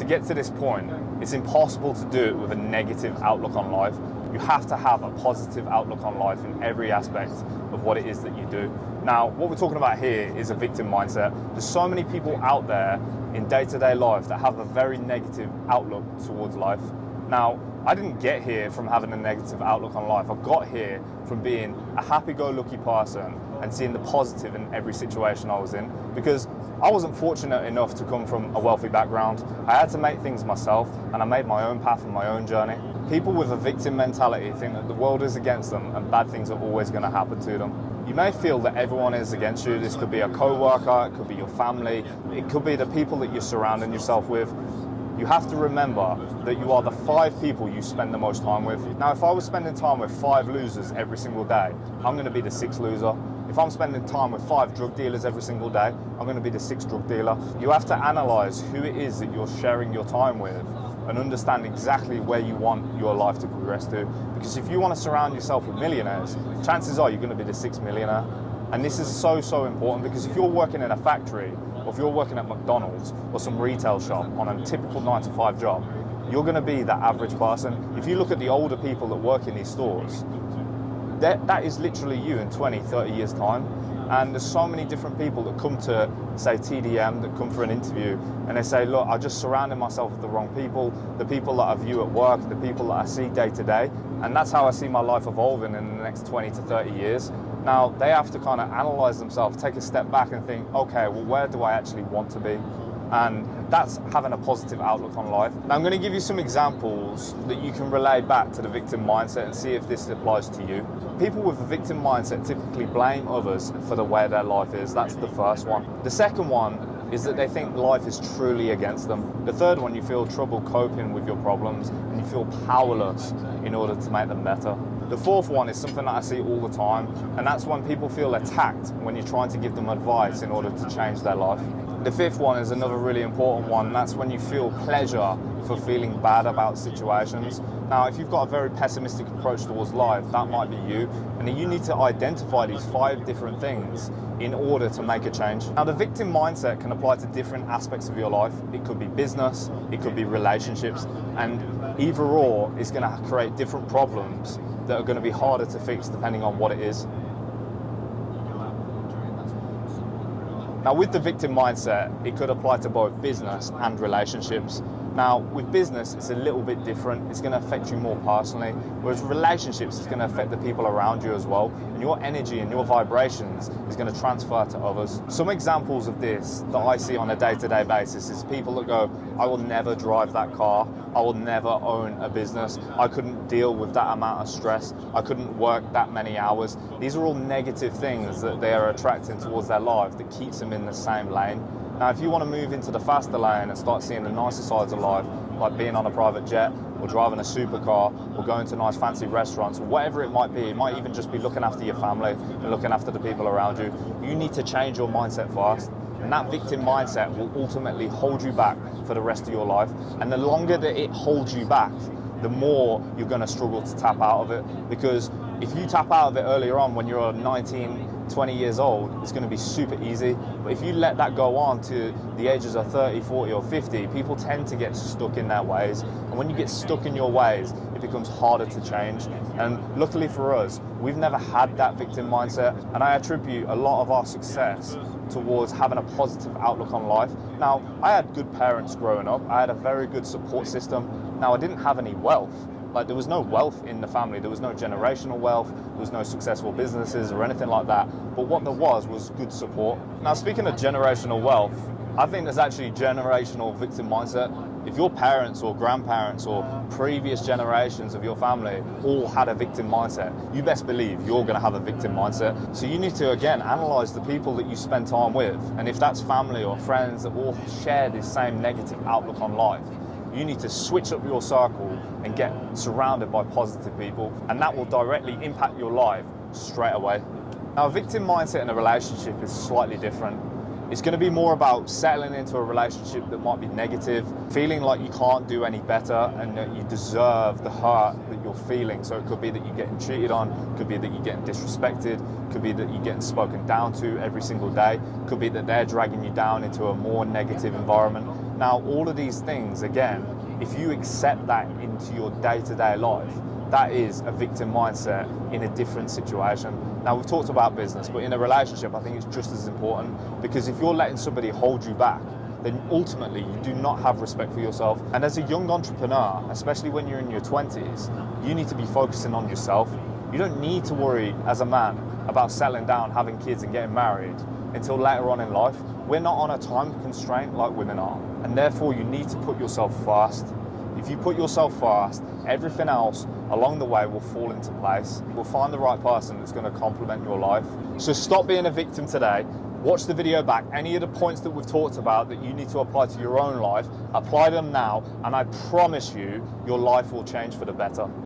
to get to this point, it's impossible to do it with a negative outlook on life. You have to have a positive outlook on life in every aspect of what it is that you do. Now, what we're talking about here is a victim mindset. There's so many people out there in day-to-day life that have a very negative outlook towards life. Now, I didn't get here from having a negative outlook on life. I got here from being a happy-go-lucky person and seeing the positive in every situation I was in, because I wasn't fortunate enough to come from a wealthy background. I had to make things myself, and I made my own path and my own journey. People with a victim mentality think that the world is against them and bad things are always going to happen to them. You may feel that everyone is against you. This could be a co-worker, it could be your family, it could be the people that you're surrounding yourself with. You have to remember that you are the 5 people you spend the most time with. Now, if I was spending time with 5 losers every single day, I'm going to be the 6th loser. If I'm spending time with 5 drug dealers every single day, I'm going to be the 6th drug dealer. You have to analyze who it is that you're sharing your time with and understand exactly where you want your life to progress to. Because if you want to surround yourself with millionaires, chances are you're going to be the 6th millionaire. And this is so important, because if you're working in a factory, or if you're working at McDonald's or some retail shop on a typical 9-to-5 job, you're going to be that average person. If you look at the older people that work in these stores, that is literally you in 20, 30 years time. And there's so many different people that come to, say, TDM, that come for an interview, and they say, look, I just surrounded myself with the wrong people, the people that I view at work, the people that I see day to day. And that's how I see my life evolving in the next 20 to 30 years. Now, they have to kind of analyze themselves, take a step back and think, okay, well, where do I actually want to be? And that's having a positive outlook on life. Now, I'm going to give you some examples that you can relay back to the victim mindset and see if this applies to you. People with a victim mindset typically blame others for the way their life is. That's the first one. The second one is that they think life is truly against them. The third one, you feel trouble coping with your problems and you feel powerless in order to make them better. The fourth one is something that I see all the time, and that's when people feel attacked when you're trying to give them advice in order to change their life. The fifth one is another really important one, and that's when you feel pleasure for feeling bad about situations. Now, if you've got a very pessimistic approach towards life, that might be you, and you need to identify these 5 different things in order to make a change. Now, the victim mindset can apply to different aspects of your life. It could be business, it could be relationships, and either or is going to create different problems that are going to be harder to fix depending on what it is. Now, with the victim mindset, it could apply to both business and relationships. Now, with business, it's a little bit different. It's going to affect you more personally, whereas relationships is going to affect the people around you as well. And your energy and your vibrations is going to transfer to others. Some examples of this that I see on a day-to-day basis is people that go, I will never drive that car. I will never own a business. I couldn't deal with that amount of stress. I couldn't work that many hours. These are all negative things that they are attracting towards their life that keeps them in the same lane. Now, if you want to move into the faster lane and start seeing the nicer sides of life, like being on a private jet or driving a supercar or going to nice fancy restaurants or whatever it might even just be looking after your family and looking after the people around you, you need to change your mindset fast. And that victim mindset will ultimately hold you back for the rest of your life. And the longer that it holds you back, the more you're going to struggle to tap out of it. Because if you tap out of it earlier on when you're 19, 20 years old, it's going to be super easy. But if you let that go on to the ages of 30, 40 or 50, people tend to get stuck in their ways. And when you get stuck in your ways, it becomes harder to change. And luckily for us, we've never had that victim mindset. And I attribute a lot of our success towards having a positive outlook on life. Now, I had good parents growing up. I had a very good support system. Now, I didn't have any wealth. Like, there was no wealth in the family. There was no generational wealth. There was no successful businesses or anything like that. But what there was good support. Now, speaking of generational wealth, I think there's actually generational victim mindset. If your parents or grandparents or previous generations of your family all had a victim mindset, you best believe you're going to have a victim mindset. So you need to, again, analyze the people that you spend time with. And if that's family or friends that all share this same negative outlook on life, you need to switch up your circle and get surrounded by positive people, and that will directly impact your life straight away. Now, a victim mindset in a relationship is slightly different. It's going to be more about settling into a relationship that might be negative, feeling like you can't do any better and that you deserve the hurt that you're feeling. So it could be that you're getting cheated on, it could be that you're getting disrespected, it could be that you're getting spoken down to every single day, it could be that they're dragging you down into a more negative environment. Now, all of these things, again, if you accept that into your day-to-day life, that is a victim mindset in a different situation. Now, we've talked about business, but in a relationship, I think it's just as important, because if you're letting somebody hold you back, then ultimately you do not have respect for yourself. And as a young entrepreneur, especially when you're in your 20s, you need to be focusing on yourself. You don't need to worry as a man about settling down, having kids and getting married until later on in life. We're not on a time constraint like women are. And therefore you need to put yourself first. If you put yourself first, everything else along the way will fall into place. You'll find the right person that's going to complement your life. So stop being a victim today. Watch the video back. Any of the points that we've talked about that you need to apply to your own life, apply them now, and I promise you, your life will change for the better.